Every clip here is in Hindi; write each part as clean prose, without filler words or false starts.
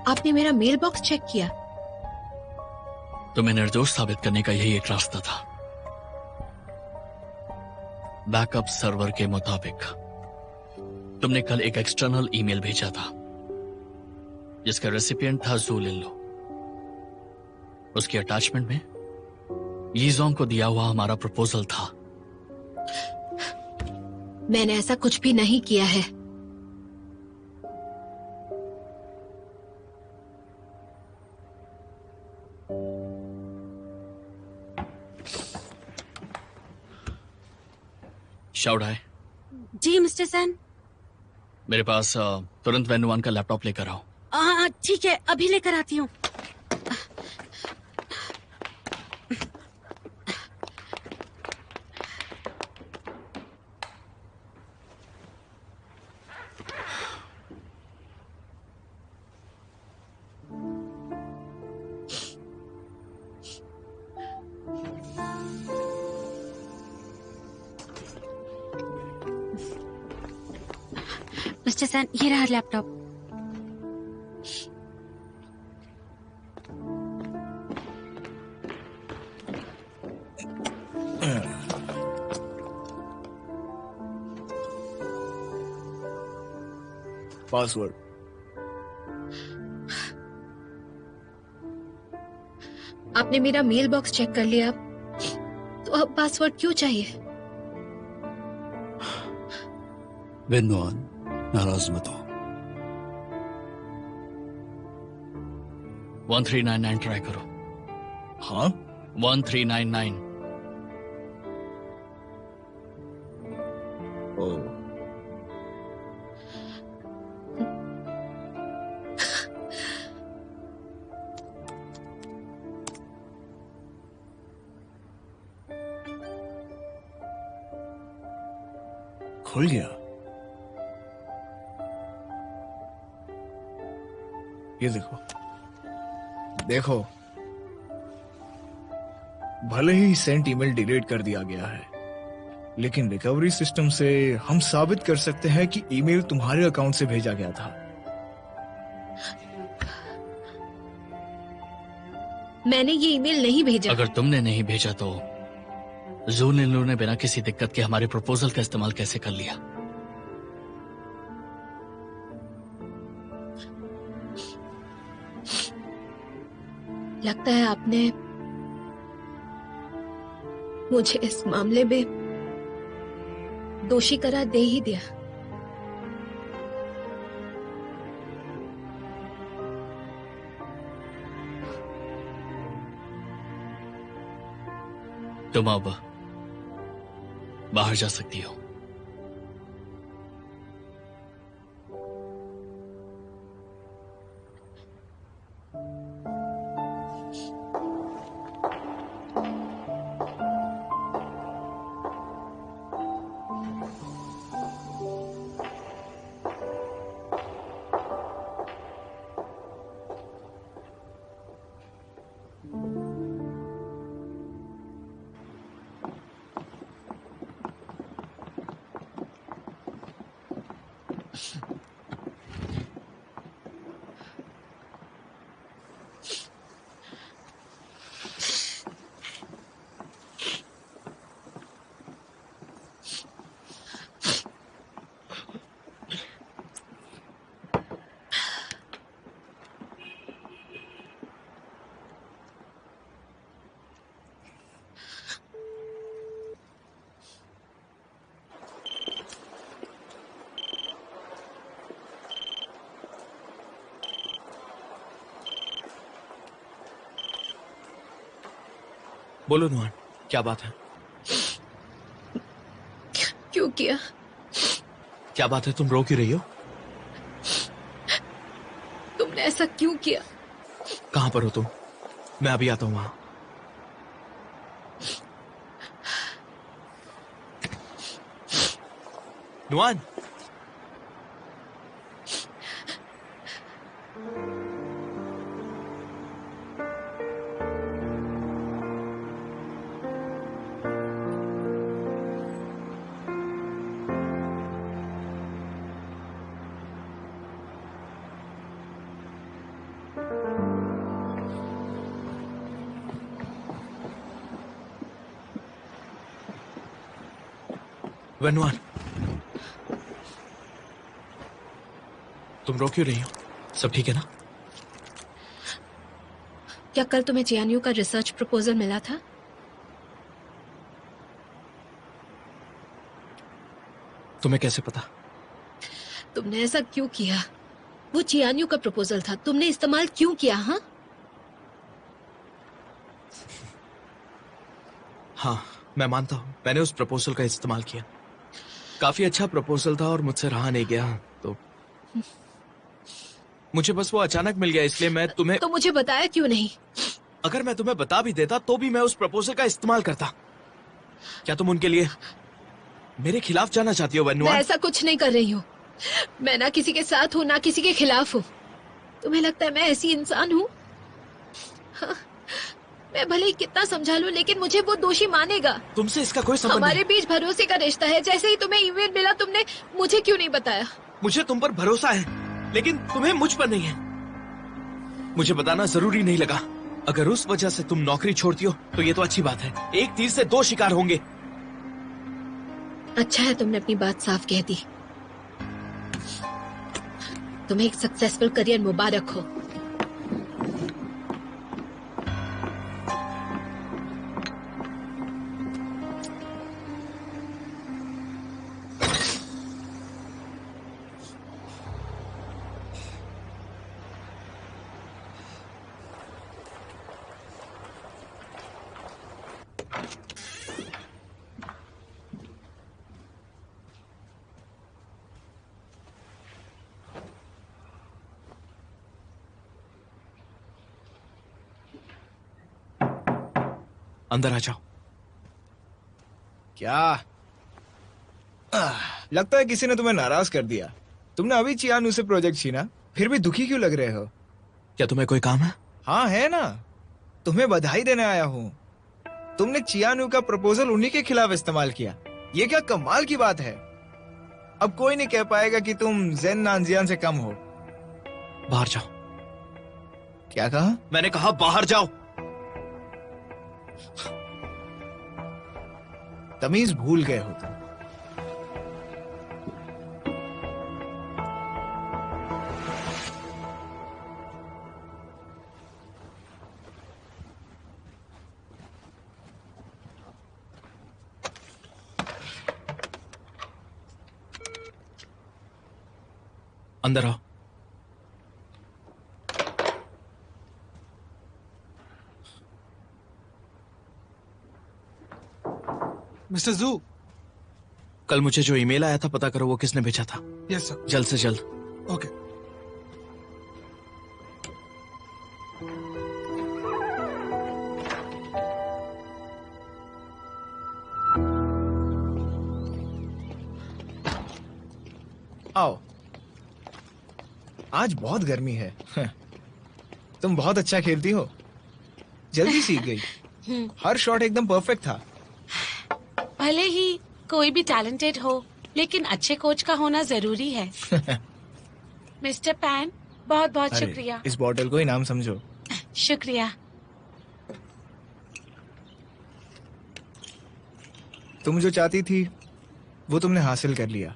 आपने मेरा मेल बॉक्स चेक किया? तुम्हें निर्दोष साबित करने का यही एक रास्ता था। बैकअप सर्वर के मुताबिक तुमने कल एक एक्सटर्नल ईमेल भेजा था जिसका रेसिपिएंट था जू लिन लो। उसके अटैचमेंट में यीजोंग को दिया हुआ हमारा प्रपोजल था। मैंने ऐसा कुछ भी नहीं किया है। शाओडाई, जी मिस्टर सैन। मेरे पास तुरंत वेन्नुआन का लैपटॉप लेकर आओ। हाँ ठीक है, अभी लेकर आती हूँ। मिस्टर सैन, ये रहा लैपटॉप। पासवर्ड। आपने मेरा मेल बॉक्स चेक कर लिया, तो अब पासवर्ड क्यों चाहिए? वेन्नुआन, नाराज मत हो। 1399 ट्राई करो। हाँ, 1399। ओ, खुल गया। ये देखो देखो, भले ही सेंट ईमेल डिलीट कर दिया गया है, लेकिन रिकवरी सिस्टम से हम साबित कर सकते हैं कि ईमेल तुम्हारे अकाउंट से भेजा गया था। मैंने ये ईमेल नहीं भेजा। अगर तुमने नहीं भेजा तो जू लिन लो ने बिना किसी दिक्कत के हमारे प्रपोजल का इस्तेमाल कैसे कर लिया? लगता है आपने मुझे इस मामले में दोषी करार दे ही दिया। तुम अब बाहर जा सकती हो। बोलो नुआन, क्या बात है? क्यों किया? क्या बात है, तुम रो क्यों रही हो? तुमने ऐसा क्यों किया? कहां पर हो तुम? मैं अभी आता हूं वहां। नुआन, वेनुआन, तुम रो क्यों रही हो? सब ठीक है ना? क्या कल तुम्हें जेएनयू का रिसर्च प्रपोजल मिला था? तुम्हें कैसे पता? तुमने ऐसा क्यों किया? वो जेएनयू का प्रपोजल था, तुमने इस्तेमाल क्यों किया? हाँ, मैं मानता हूँ मैंने उस प्रपोजल का इस्तेमाल किया। काफी अच्छा प्रपोजल था और मुझसे रहा नहीं गया, तो मुझे बस वो अचानक मिल गया, इसलिए मैं तुम्हें... तो मुझे बताया क्यों नहीं? अगर मैं तुम्हें बता भी देता तो भी मैं उस प्रपोजल का इस्तेमाल करता। क्या तुम उनके लिए मेरे खिलाफ जाना चाहती हो मैं वेनुआन? ऐसा कुछ नहीं कर रही हूँ। मैं ना किसी के साथ हूँ ना किसी के खिलाफ हूँ। तुम्हें लगता है मैं ऐसी इंसान हूँ? हाँ, मैं भले ही कितना समझा लूं, लेकिन मुझे वो दोषी मानेगा। तुमसे इसका कोई संबंध हमारे नहीं। बीच भरोसे का रिश्ता है। जैसे ही तुम्हें ईमेल मिला, तुमने मुझे क्यों नहीं बताया? मुझे तुम पर भरोसा है, लेकिन तुम्हें मुझ पर नहीं है। मुझे बताना जरूरी नहीं लगा। अगर उस वजह से तुम नौकरी छोड़ती हो तो ये तो अच्छी बात है। एक तीर से दो शिकार होंगे। अच्छा है तुमने अपनी बात साफ कह दी। तुम्हें एक सक्सेसफुल करियर मुबारक हो। अंदर आ जाओ। क्या लगता है किसी ने तुम्हें नाराज कर दिया? तुमने अभी चियानू से प्रोजेक्ट छीना, फिर भी दुखी क्यों लग रहे हो? क्या तुम्हें कोई काम है? हाँ है ना, तुम्हें बधाई देने आया हूँ। तुमने चियानू का प्रपोजल उन्हीं के खिलाफ इस्तेमाल किया। ये क्या कमाल की बात है। अब कोई नहीं कह पाएगा कि तुम जेन नानजियान से कम हो। बाहर जाओ। क्या कहा? मैंने कहा बाहर जाओ। तमीज भूल गए हो तुम। अंदर आओ। मिस्टर जू। कल मुझे जो ईमेल आया था, पता करो वो किसने भेजा था। Yes sir. जल्द से जल्द। ओके। आओ। आज बहुत गर्मी है। तुम बहुत अच्छा खेलती हो, जल्दी सीख गई। हर शॉट एकदम परफेक्ट था। भले ही कोई भी टैलेंटेड हो, लेकिन अच्छे कोच का होना जरूरी है। मिस्टर पैन, बहुत बहुत अरे, शुक्रिया। इस बॉटल को इनाम समझो। शुक्रिया। तुम जो चाहती थी वो तुमने हासिल कर लिया।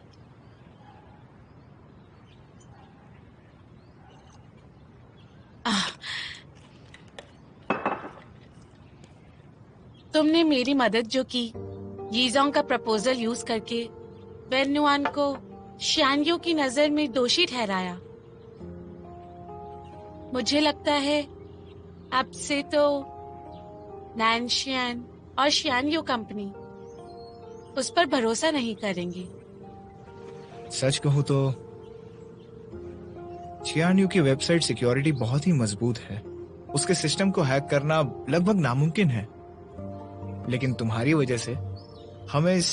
तुमने मेरी मदद जो की, यीजोंग का प्रपोजल यूज करके वेन्युआन को शियानयो की नजर में दोषी ठहराया। मुझे लगता है अब से तो नैनशियन और शियानयो कंपनी उस पर भरोसा नहीं करेंगी। सच कहूं तो चियानयू की वेबसाइट सिक्योरिटी बहुत ही मजबूत है। उसके सिस्टम को हैक करना लगभग नामुमकिन है। लेकिन तुम्हारी वजह से हमें इस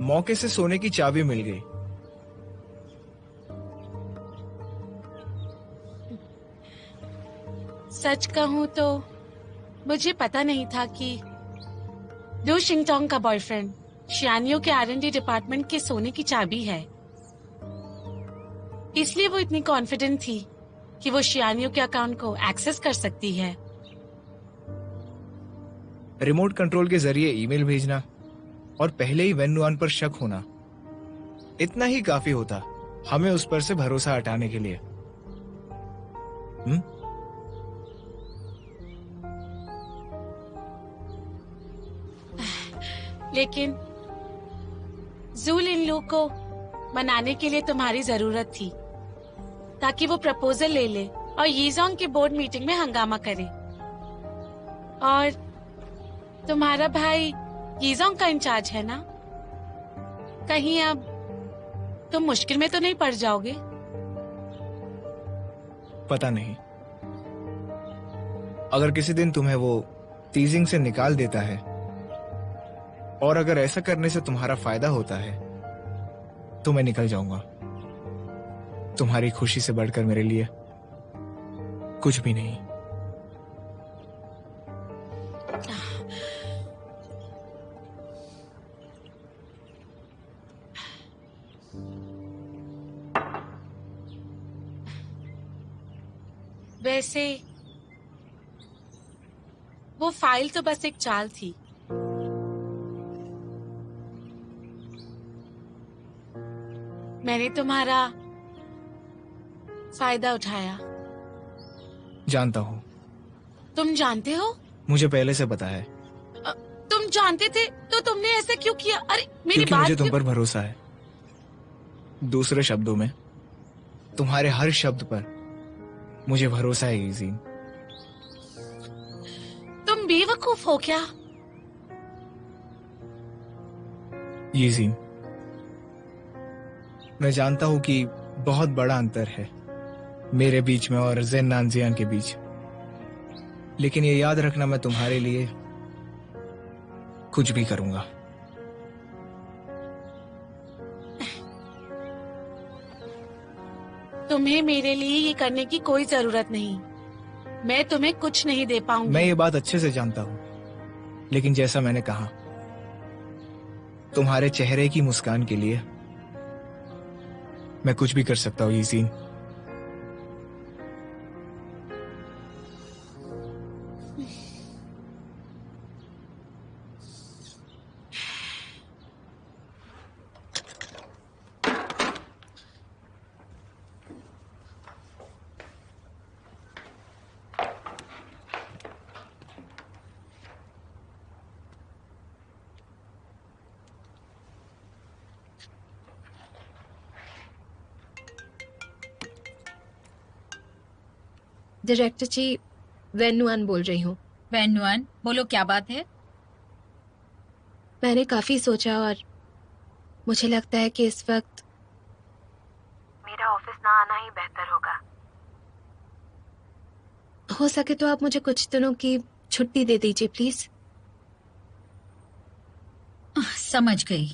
मौके से सोने की चाबी मिल गई। सच कहूं तो मुझे पता नहीं था कि डू शिंगटोंग का बॉयफ्रेंड शियानियो के R&D डिपार्टमेंट के सोने की चाबी है। इसलिए वो इतनी कॉन्फिडेंट थी कि वो शियानियो के अकाउंट को एक्सेस कर सकती है। रिमोट कंट्रोल के जरिए ईमेल भेजना और पहले ही वेन्युआन पर शक होना इतना ही काफी होता हमें उस पर से भरोसा हटाने के लिए। लेकिन जूल इन लोग को मनाने के लिए तुम्हारी जरूरत थी ताकि वो प्रपोजल ले ले और यीजोंग के बोर्ड मीटिंग में हंगामा करे। और तुम्हारा भाई यीजोंग का इंचार्ज है ना? कहीं अब तुम मुश्किल में तो नहीं पड़ जाओगे? पता नहीं, अगर किसी दिन तुम्हें वो टीजिंग से निकाल देता है और अगर ऐसा करने से तुम्हारा फायदा होता है तो मैं निकल जाऊंगा। तुम्हारी खुशी से बढ़कर मेरे लिए कुछ भी नहीं। वैसे वो फाइल तो बस एक चाल थी। मैंने तुम्हारा फायदा उठाया। जानता हूँ। तुम जानते हो? मुझे पहले से पता है। तुम जानते थे तो तुमने ऐसा क्यों किया? अरे मेरी क्योंकि बात मुझे तुम पर भरोसा है। दूसरे शब्दों में तुम्हारे हर शब्द पर मुझे भरोसा है ईजीन। तुम बेवकूफ हो क्या? ईजीन, मैं जानता हूं कि बहुत बड़ा अंतर है मेरे बीच में और जेन नानजियान के बीच, लेकिन ये याद रखना मैं तुम्हारे लिए कुछ भी करूंगा। तुम्हें मेरे लिए ये करने की कोई जरूरत नहीं। मैं तुम्हें कुछ नहीं दे पाऊंगी। मैं ये बात अच्छे से जानता हूं, लेकिन जैसा मैंने कहा, तुम्हारे चेहरे की मुस्कान के लिए मैं कुछ भी कर सकता हूं ईजीन। डायरेक्टर जी, वेन्नुआन बोल रही हूँ। वेन्युआन, बोलो क्या बात है? मैंने काफी सोचा और मुझे लगता है कि इस वक्त मेरा ऑफिस ना आना ही बेहतर होगा। हो सके तो आप मुझे कुछ दिनों की छुट्टी दे दीजिए प्लीज। समझ गई।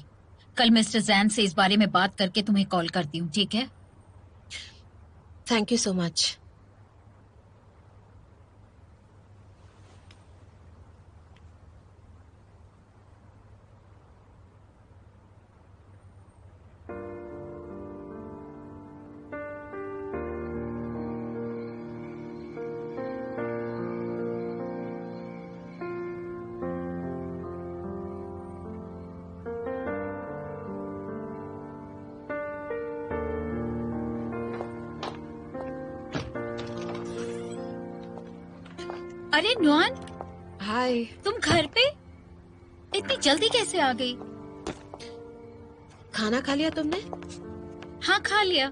कल मिस्टर जैन से इस बारे में बात करके तुम्हें कॉल करती हूँ, ठीक है? Thank you so much. अरे नुआन, हाय। तुम घर पे? इतनी जल्दी कैसे आ गई? खाना खा लिया तुमने? हाँ, खा लिया।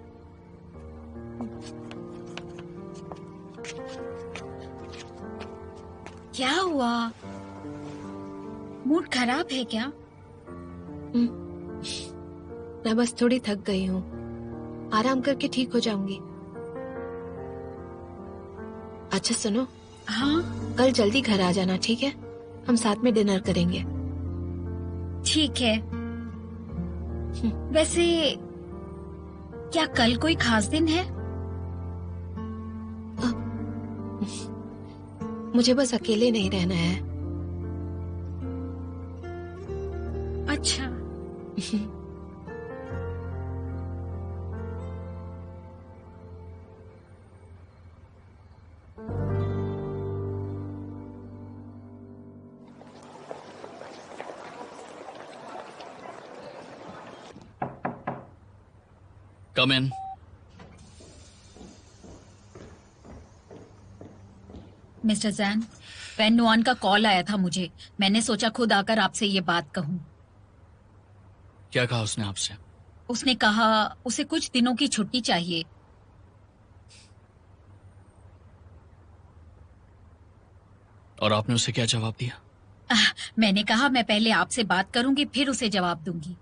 क्या हुआ? मूड खराब है क्या? मैं बस थोड़ी थक गई हूँ। आराम करके ठीक हो जाऊंगी। अच्छा सुनो, हाँ कल जल्दी घर आ जाना, ठीक है? हम साथ में डिनर करेंगे। ठीक है। वैसे क्या कल कोई खास दिन है? मुझे बस अकेले नहीं रहना है। अच्छा। कम इन। मिस्टर जैन, वेन नुआन का कॉल आया था मुझे। मैंने सोचा खुद आकर आपसे ये बात कहूँ। क्या कहा उसने आपसे? उसने कहा उसे कुछ दिनों की छुट्टी चाहिए। और आपने उसे क्या जवाब दिया? मैंने कहा मैं पहले आपसे बात करूंगी, फिर उसे जवाब दूंगी।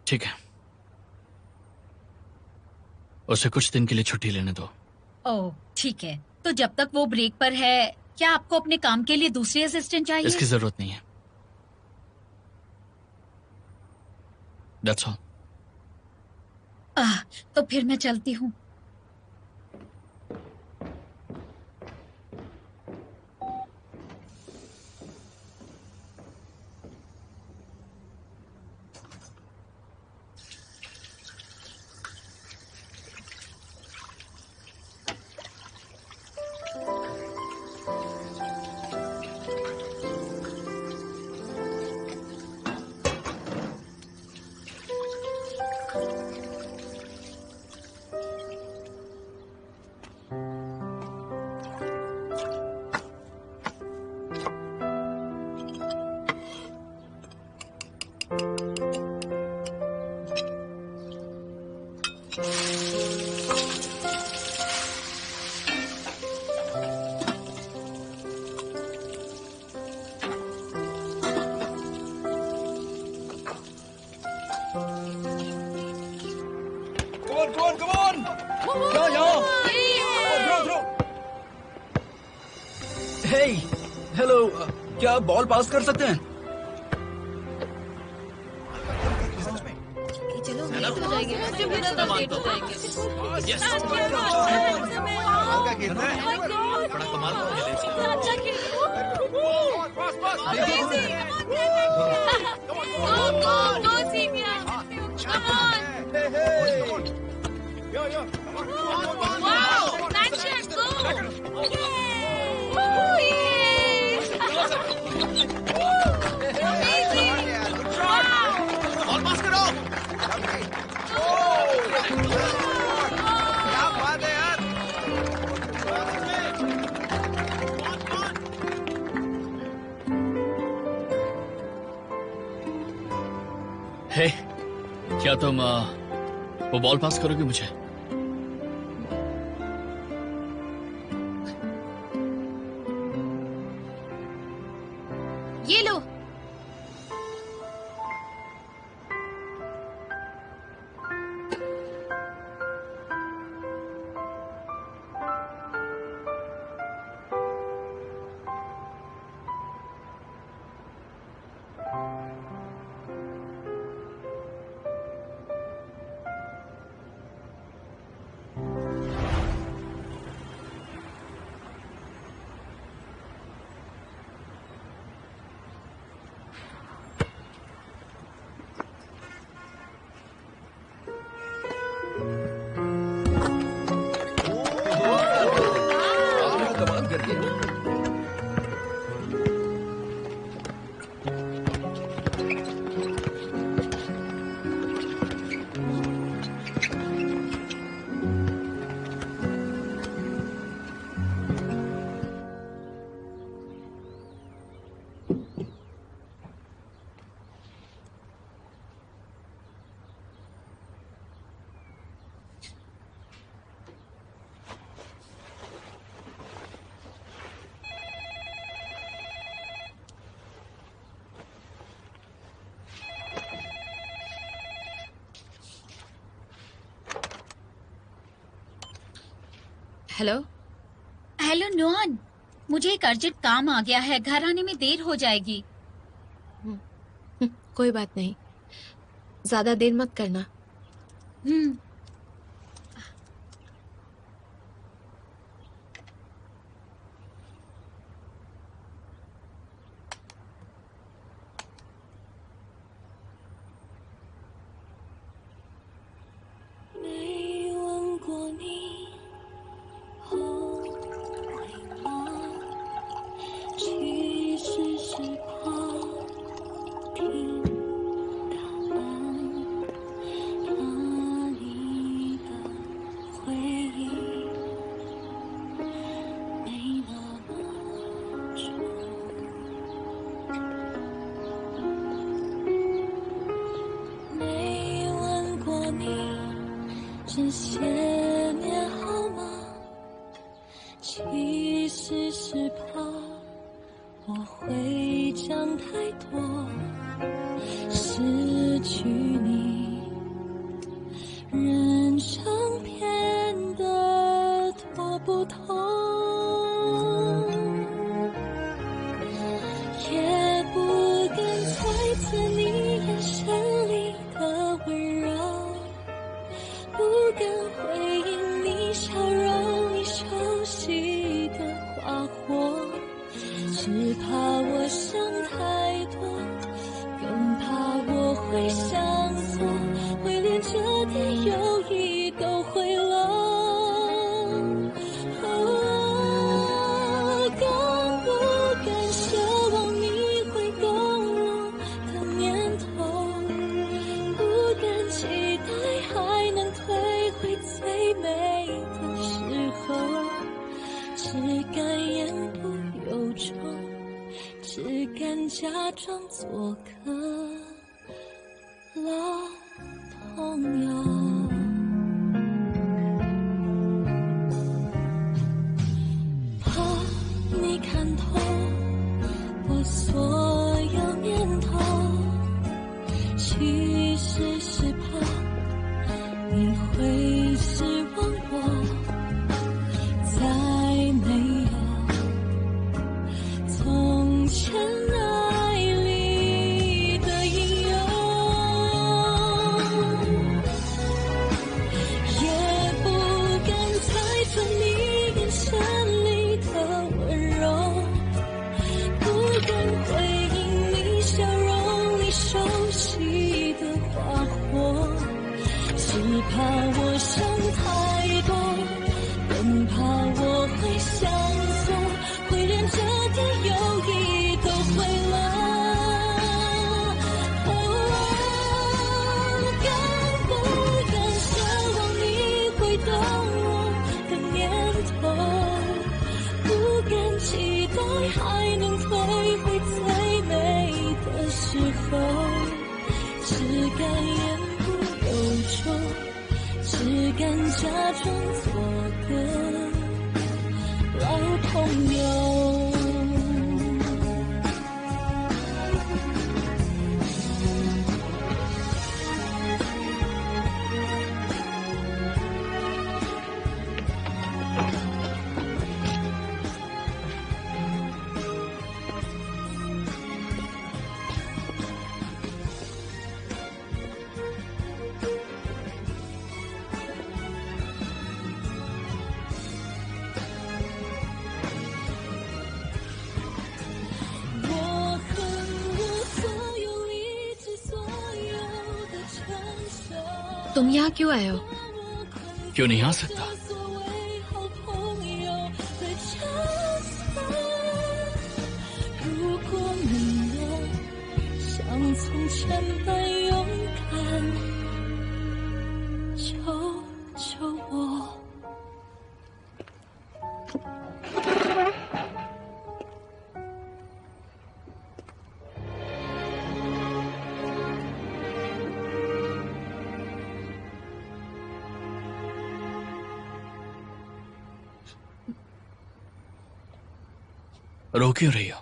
ठीक है, उसे कुछ दिन के लिए छुट्टी लेने दो। ओह ठीक है, तो जब तक वो ब्रेक पर है, क्या आपको अपने काम के लिए दूसरी असिस्टेंट चाहिए? इसकी जरूरत नहीं है। That's all. तो फिर मैं चलती हूँ। हेलो, क्या आप बॉल पास कर सकते हैं? चलो लेट हो जाएंगे, लेट हो जाएंगे। का खेलना है। बड़ा कमाल का खेल है इसका। बॉल पास करो। क्या बात है यार। हे, क्या तुम वो बॉल पास करोगे मुझे? ये लो। कमाल कर दिया। हेलो। हेलो नुआन, मुझे एक अर्जेंट काम आ गया है, घर आने में देर हो जाएगी। कोई बात नहीं, ज्यादा देर मत करना। हम्म। 针线棉好吗？其实是怕我会讲太多，失去你，人生变得多不同，也不敢猜测你眼神里的温柔，不敢回应你笑容里熟悉的花火，只怕我想太多，更怕我会想错，会连这点友谊都毁了。更不敢奢望你会懂我的念头，不敢期待还能退回最美的时候，只敢言不由衷，只敢假装做个老朋友。怕你看透我所有念头，其实是怕你会失望我，再没有从前爱里的引诱，也不敢猜测你眼神里的温柔，不敢回应你笑容里熟悉的花火，只怕我想太多，更怕我会想错，会连这点友谊都毁了。更不敢奢望你会懂我的念头，不敢期待还能退回最美的时候，只敢言不由衷，只敢假装做个老朋友。我恨我所有理智，所有的承受。 तुम यहाँ क्यों आए हो? क्यों नहीं आ सकता? 所谓好朋友的角色，如果你有像从前般勇敢，救救我。रो क्यों रही हो?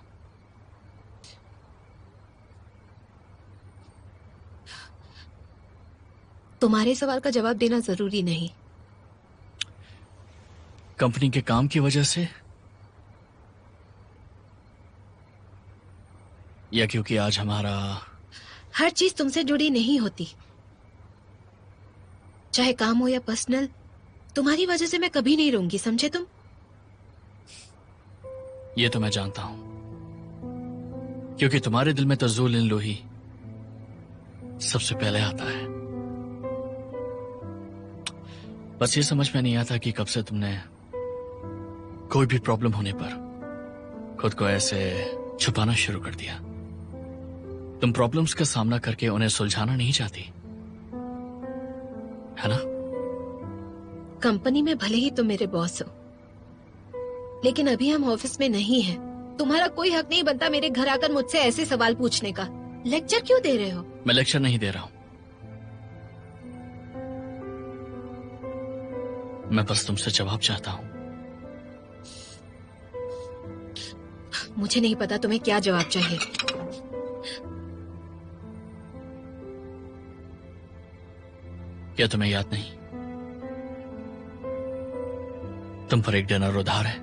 तुम्हारे सवाल का जवाब देना जरूरी नहीं। कंपनी के काम की वजह से या क्योंकि आज हमारा हर चीज तुमसे जुड़ी नहीं होती, चाहे काम हो या पर्सनल। तुम्हारी वजह से मैं कभी नहीं रहूंगी, समझे तुम? ये तो मैं जानता हूं, क्योंकि तुम्हारे दिल में तो ज़ुल इन लोही सबसे पहले आता है। बस ये समझ में नहीं आता कि कब से तुमने कोई भी प्रॉब्लम होने पर खुद को ऐसे छुपाना शुरू कर दिया। तुम प्रॉब्लम्स का सामना करके उन्हें सुलझाना नहीं चाहती, है ना? कंपनी में भले ही तुम मेरे बॉस हो, लेकिन अभी हम ऑफिस में नहीं हैं। तुम्हारा कोई हक नहीं बनता मेरे घर आकर मुझसे ऐसे सवाल पूछने का। लेक्चर क्यों दे रहे हो? मैं लेक्चर नहीं दे रहा हूं। मैं बस तुमसे जवाब चाहता हूं। मुझे नहीं पता तुम्हें क्या जवाब चाहिए। क्या तुम्हें याद नहीं, तुम पर एक डिनर उधार है।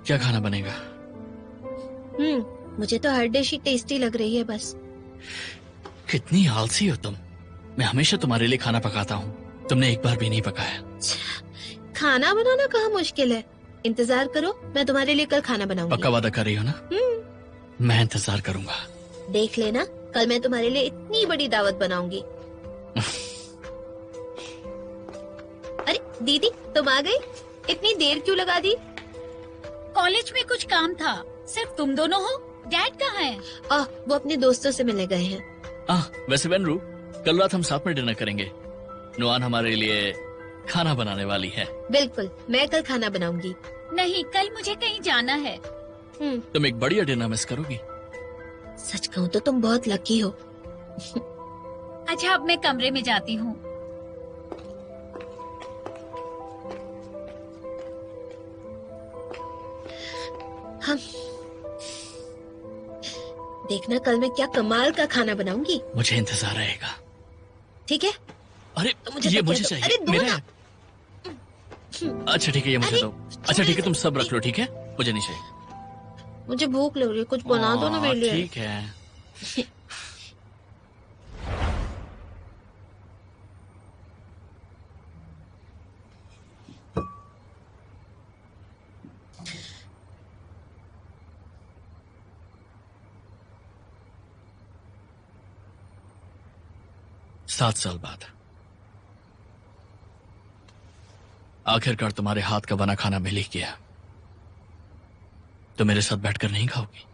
क्या खाना बनेगा? मुझे तो हर डिश ही टेस्टी लग रही है बस। कितनी आलसी हो तुम। मैं हमेशा तुम्हारे लिए खाना पकाता हूँ, तुमने एक बार भी नहीं पकाया। खाना बनाना कहाँ मुश्किल है। इंतजार करो, मैं तुम्हारे लिए कल खाना बनाऊंगी। पक्का वादा कर रही हो ना? मैं इंतजार करूंगा। देख लेना, कल मैं तुम्हारे लिए इतनी बड़ी दावत बनाऊंगी। अरे दीदी, तुम आ गई? इतनी देर क्यों लगा दी? कॉलेज में कुछ काम था। सिर्फ तुम दोनों हो? डैड कहाँ है? वो अपने दोस्तों से मिलने गए हैं। वैसे वेनरू, कल रात हम साथ में डिनर करेंगे। नुआन हमारे लिए खाना बनाने वाली है। बिल्कुल, मैं कल खाना बनाऊंगी। नहीं, कल मुझे कहीं जाना है। तुम एक बढ़िया डिनर मिस करोगी। सच कहूँ तो तुम बहुत लकी हो। अच्छा, अब मैं कमरे में जाती हूँ। हम देखना, कल मैं क्या कमाल का खाना बनाऊंगी। मुझे इंतजार रहेगा। ठीक है? अरे तो मुझे ये तब मुझे क्या चाहिए। अरे दो मेरा ना। है। अच्छा ठीक है, ये मुझे अरे, दो। अच्छा ठीक है, तुम सब रख लो। ठीक है, मुझे नहीं चाहिए। मुझे भूख लग रही है, कुछ बना दो ना मेरे लिए। ठीक है। सात साल बाद आखिरकार तुम्हारे हाथ का बना खाना मिल ही गया। तो मेरे साथ बैठकर नहीं खाओगी?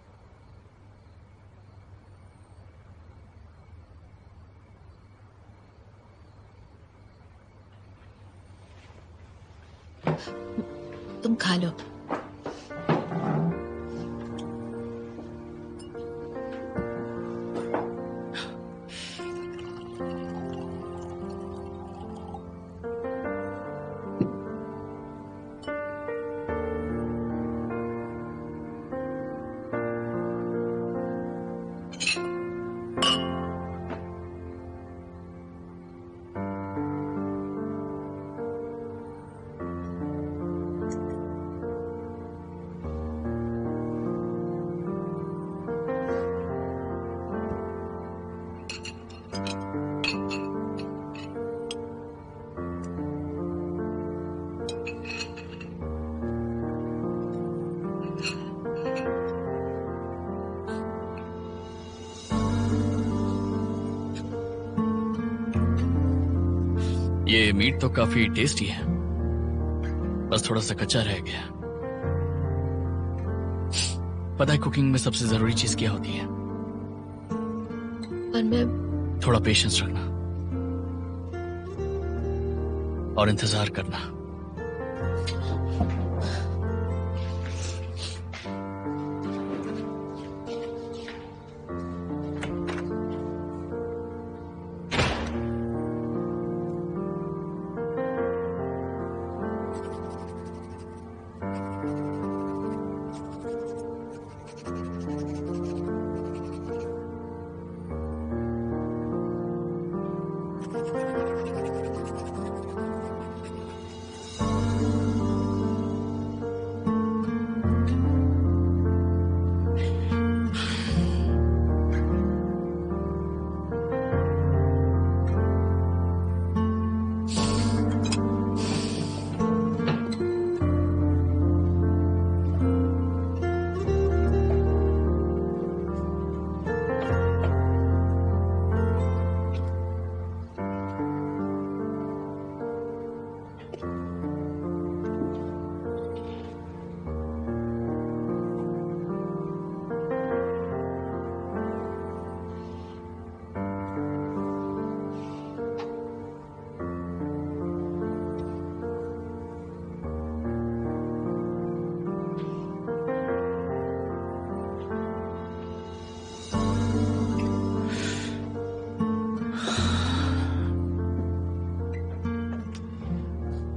तुम खा लो। ये मीट तो काफी टेस्टी है, बस थोड़ा सा कच्चा रह गया। पता है कुकिंग में सबसे जरूरी चीज क्या होती है? और मैं थोड़ा पेशेंस रखना और इंतजार करना।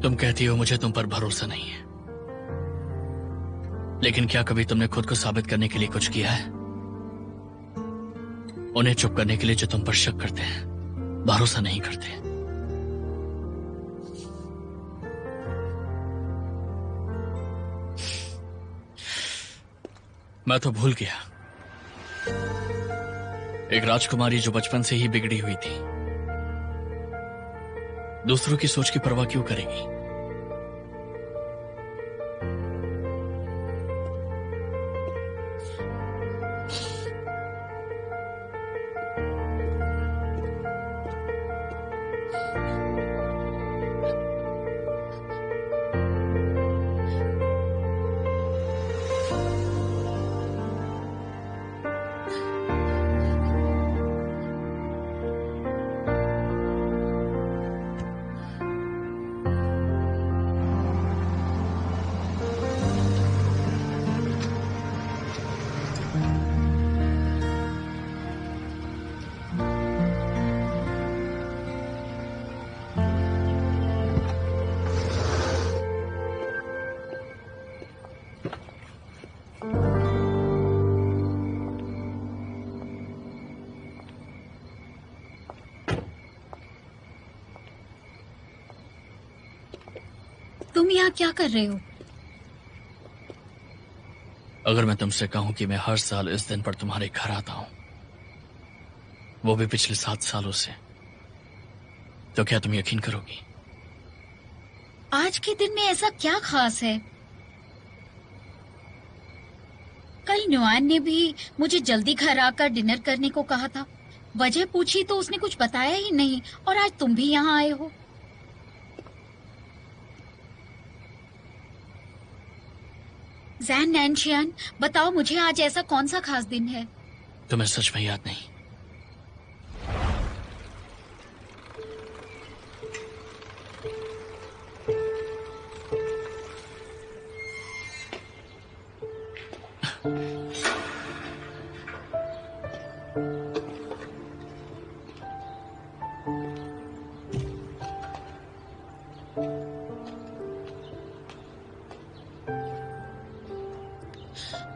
तुम कहती हो मुझे तुम पर भरोसा नहीं है, लेकिन क्या कभी तुमने खुद को साबित करने के लिए कुछ किया है? उन्हें चुप करने के लिए जो तुम पर शक करते हैं, भरोसा नहीं करते। मैं तो भूल गया, एक राजकुमारी जो बचपन से ही बिगड़ी हुई थी, दूसरों की सोच की परवाह क्यों करेगी? तुम यहाँ क्या कर रहे हो? अगर मैं तुमसे कहूं कि मैं हर साल इस दिन पर तुम्हारे घर आता हूं, वो भी पिछले 7 सालों से, तो क्या तुम यकीन करोगी? आज के दिन में ऐसा क्या खास है? कल नुआन ने भी मुझे जल्दी घर आकर डिनर करने को कहा था। वजह पूछी तो उसने कुछ बताया ही नहीं, और आज तुम भी यहाँ आए हो। जैन नैन्शियन, बताओ मुझे आज ऐसा कौन सा खास दिन है? तुम्हें सच में याद नहीं?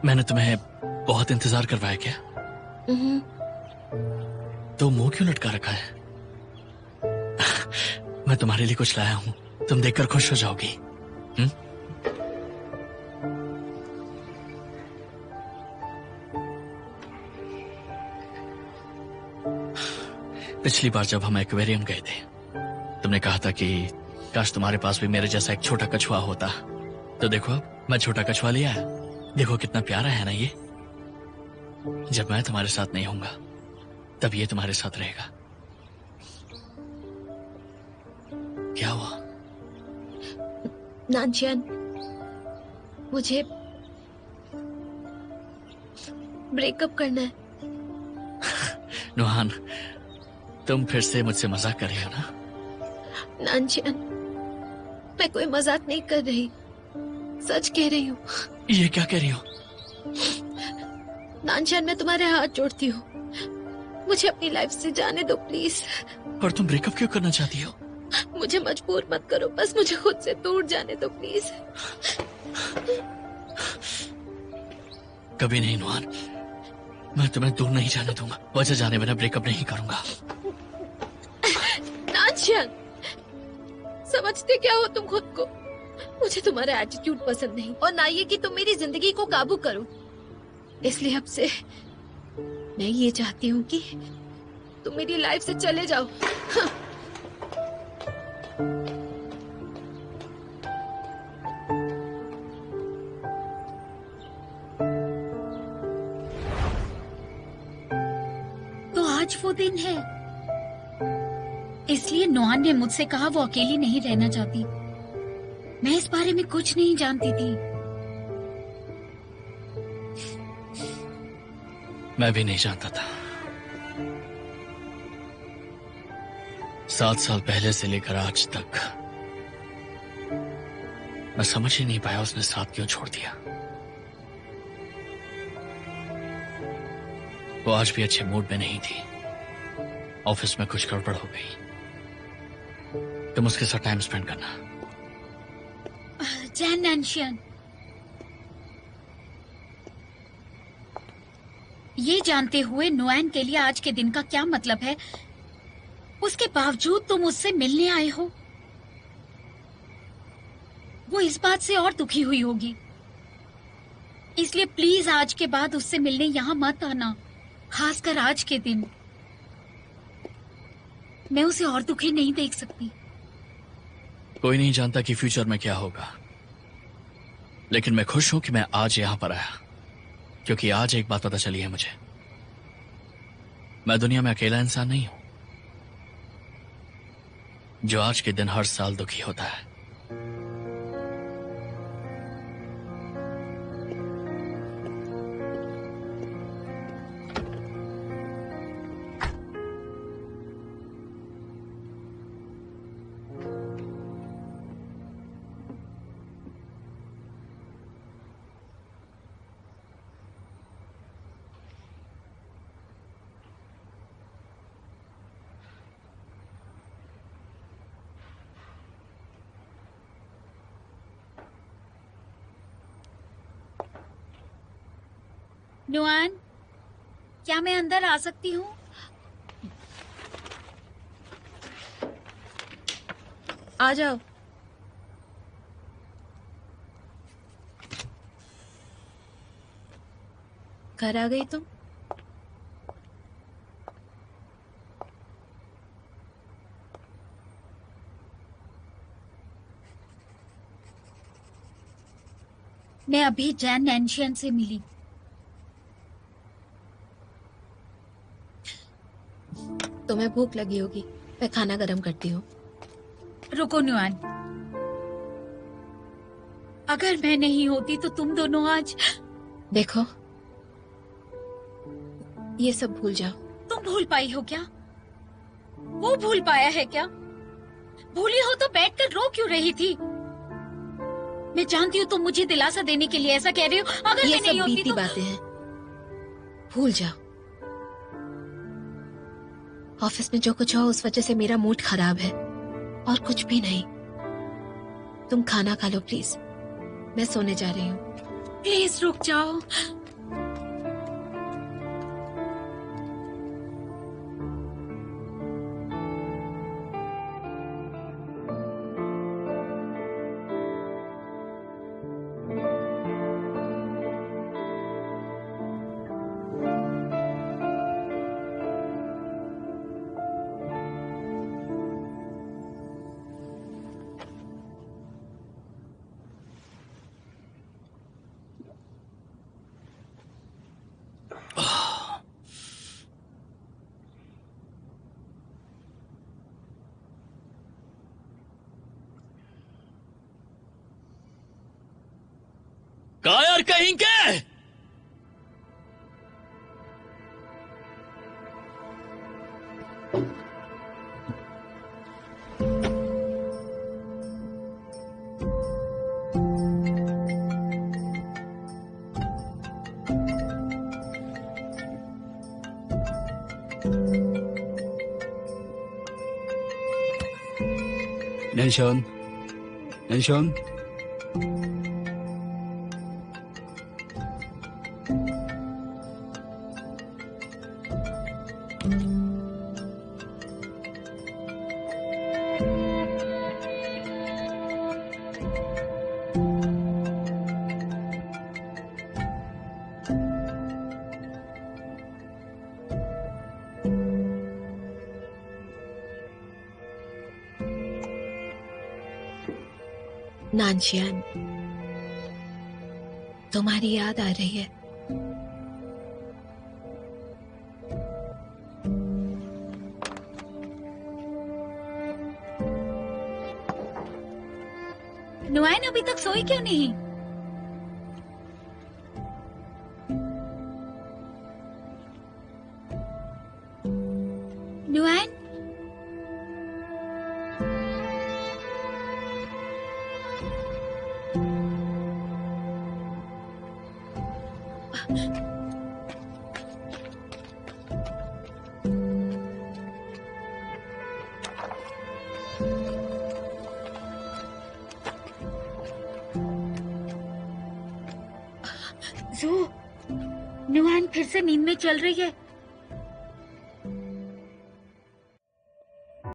मैंने तुम्हें बहुत इंतजार करवाया क्या? तो मुंह क्यों लटका रखा है? मैं तुम्हारे लिए कुछ लाया हूं, तुम देखकर खुश हो जाओगी। पिछली बार जब हम एक्वेरियम गए थे, तुमने कहा था कि काश तुम्हारे पास भी मेरे जैसा एक छोटा कछुआ होता। तो देखो, अब मैं छोटा कछुआ लिया है। देखो कितना प्यारा है ना ये। जब मैं तुम्हारे साथ नहीं होऊंगा, तब ये तुम्हारे साथ रहेगा। क्या हुआ? नानचियन, मुझे ब्रेकअप करना है। नुहान, तुम फिर से मुझसे मजाक कर रही हो ना? नानचियन, मैं कोई मजाक नहीं कर रही, सच कह रही हूँ। ये क्या कह रही हो? नानचियन, मैं तुम्हारे हाथ जोड़ती हूँ, मुझे अपनी लाइफ से जाने दो प्लीज। और तुम ब्रेकअप क्यों करना चाहती हो? मुझे मजबूर मत करो, बस मुझे खुद से दूर जाने दो प्लीज। कभी नहीं नुहान, मैं तुम्हें दूर नहीं जाने दूंगा। वजह जाने बिना ब्रेकअप नहीं करूंगा। नानचियन, समझते क्या हो तुम खुद को? मुझे तुम्हारा एटीट्यूड पसंद नहीं, और ना ये कि तुम मेरी जिंदगी को काबू करो। इसलिए अब से मैं ये चाहती हूँ कि तुम मेरी लाइफ से चले जाओ। हाँ। तो आज वो दिन है, इसलिए नुआन ने मुझसे कहा वो अकेली नहीं रहना चाहती। मैं इस बारे में कुछ नहीं जानती थी। मैं भी नहीं जानता था। 7 साल पहले से लेकर आज तक मैं समझ ही नहीं पाया उसने साथ क्यों छोड़ दिया। वो आज भी अच्छे मूड में नहीं थी। ऑफिस में कुछ गड़बड़ हो गई। तुम उसके साथ टाइम स्पेंड करना, जैन नैन्शियन, ये जानते हुए नुआन के लिए आज के दिन का क्या मतलब है, उसके बावजूद तुम उससे मिलने आए हो। वो इस बात से और दुखी हुई होगी, इसलिए प्लीज आज के बाद उससे मिलने यहाँ मत आना, खासकर आज के दिन। मैं उसे और दुखी नहीं देख सकती। कोई नहीं जानता कि फ्यूचर में क्या होगा, लेकिन मैं खुश हूं कि मैं आज यहां पर आया, क्योंकि आज एक बात पता चली है मुझे, मैं दुनिया में अकेला इंसान नहीं हूं जो आज के दिन हर साल दुखी होता है। नुआन, क्या मैं अंदर आ सकती हूँ? आ जाओ। घर आ गई तुम? मैं अभी जैन नैन्शियन से मिली। तुम्हें भूख लगी होगी, मैं खाना गरम करती हूँ। रुको नुआन, अगर मैं नहीं होती तो तुम दोनों आज। देखो, ये सब भूल जाओ। तुम भूल पाई हो क्या? वो भूल पाया है क्या? भूली हो तो बैठकर रो क्यों रही थी? मैं जानती हूँ तुम मुझे दिलासा देने के लिए ऐसा कह रही हो। अगर ये मैं नहीं सब होती बीती तो बातें हैं, भूल जाओ। ऑफिस में जो कुछ हो उस वजह से मेरा मूड खराब है, और कुछ भी नहीं। तुम खाना खा लो प्लीज, मैं सोने जा रही हूँ। प्लीज रुक जाओ। कायर कहीं के। नैन्शियन, नैन्शियन, नानशियान, तुम्हारी याद आ रही है। नुआन अभी तक सोई क्यों नहीं? नुआन, न्यूहैन फिर से नींद में चल रही है।